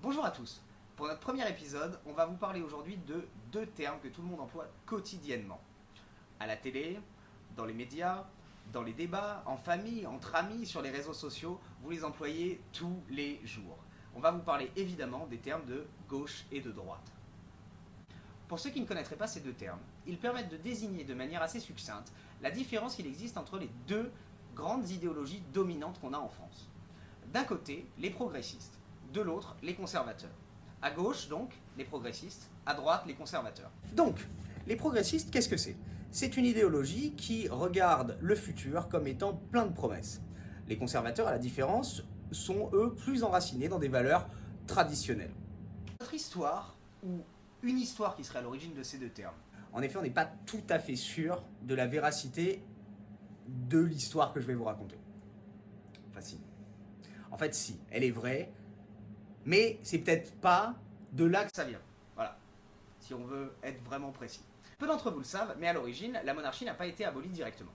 Bonjour à tous. Pour notre premier épisode, on va vous parler aujourd'hui de deux termes que tout le monde emploie quotidiennement. À la télé, dans les médias, dans les débats, en famille, entre amis, sur les réseaux sociaux, vous les employez tous les jours. On va vous parler évidemment des termes de gauche et de droite. Pour ceux qui ne connaîtraient pas ces deux termes, ils permettent de désigner de manière assez succincte la différence qu'il existe entre les deux grandes idéologies dominantes qu'on a en France. D'un côté, les progressistes, de l'autre, les conservateurs. À gauche, donc, les progressistes, à droite, les conservateurs. Donc, les progressistes, qu'est-ce que c'est ? C'est une idéologie qui regarde le futur comme étant plein de promesses. Les conservateurs, à la différence, sont eux plus enracinés dans des valeurs traditionnelles. Notre histoire, ou une histoire qui serait à l'origine de ces deux termes. En effet, on n'est pas tout à fait sûr de la véracité de l'histoire que je vais vous raconter. Enfin, si. En fait, si, elle est vraie, mais c'est peut-être pas de là que ça vient. Voilà, si on veut être vraiment précis. Peu d'entre vous le savent, mais à l'origine, la monarchie n'a pas été abolie directement.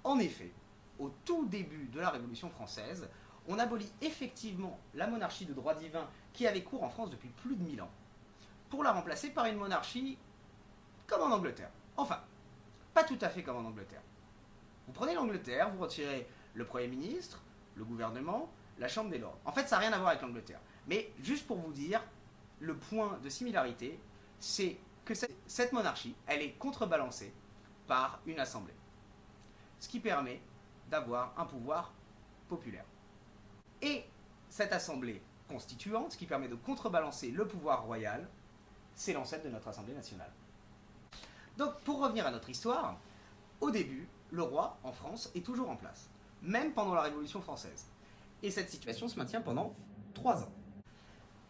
En effet, au tout début de la Révolution française, on abolit effectivement la monarchie de droit divin qui avait cours en France depuis plus de 1000 ans, pour la remplacer par une monarchie comme en Angleterre. Enfin, pas tout à fait comme en Angleterre. Vous prenez l'Angleterre, vous retirez le Premier ministre, le gouvernement, la Chambre des Lords. En fait, ça n'a rien à voir avec l'Angleterre. Mais juste pour vous dire, le point de similarité, c'est que cette monarchie, elle est contrebalancée par une assemblée. Ce qui permet d'avoir un pouvoir populaire. Et cette assemblée constituante, qui permet de contrebalancer le pouvoir royal, c'est l'ancêtre de notre Assemblée nationale. Donc, pour revenir à notre histoire, au début, le roi, en France, est toujours en place, même pendant la Révolution française. Et cette situation se maintient pendant 3 ans.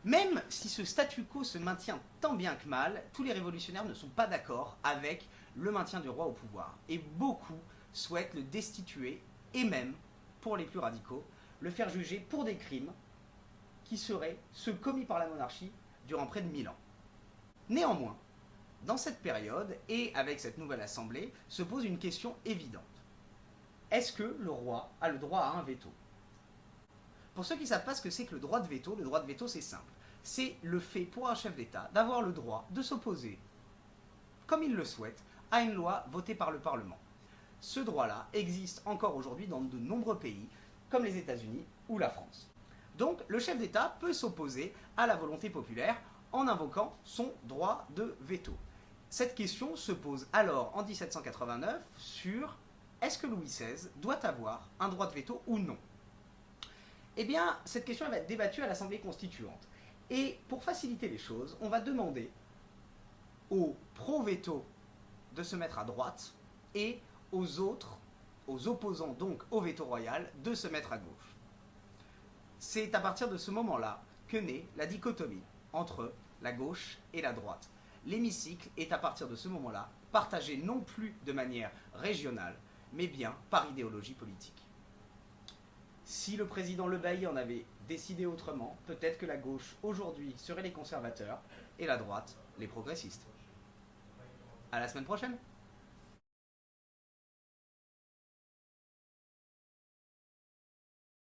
Même si ce statu quo se maintient tant bien que mal, tous les révolutionnaires ne sont pas d'accord avec le maintien du roi au pouvoir. Et beaucoup souhaitent le destituer, et même, pour les plus radicaux, le faire juger pour des crimes qui seraient ceux commis par la monarchie durant près de 1000 ans. Néanmoins, dans cette période, et avec cette nouvelle assemblée, se pose une question évidente. Est-ce que le roi a le droit à un veto ? Pour ceux qui ne savent pas ce que c'est que le droit de veto c'est simple. C'est le fait pour un chef d'État d'avoir le droit de s'opposer, comme il le souhaite, à une loi votée par le Parlement. Ce droit-là existe encore aujourd'hui dans de nombreux pays, comme les États-Unis ou la France. Donc le chef d'État peut s'opposer à la volonté populaire en invoquant son droit de veto. Cette question se pose alors en 1789 sur est-ce que Louis XVI doit avoir un droit de veto ou non ? Eh bien, cette question va être débattue à l'Assemblée constituante. Et pour faciliter les choses, on va demander aux pro-veto de se mettre à droite et aux autres, aux opposants donc au veto royal, de se mettre à gauche. C'est à partir de ce moment-là que naît la dichotomie entre la gauche et la droite. L'hémicycle est à partir de ce moment-là partagé non plus de manière régionale, mais bien par idéologie politique. Si le président Le Bailly en avait décidé autrement, peut-être que la gauche aujourd'hui serait les conservateurs et la droite les progressistes. À la semaine prochaine!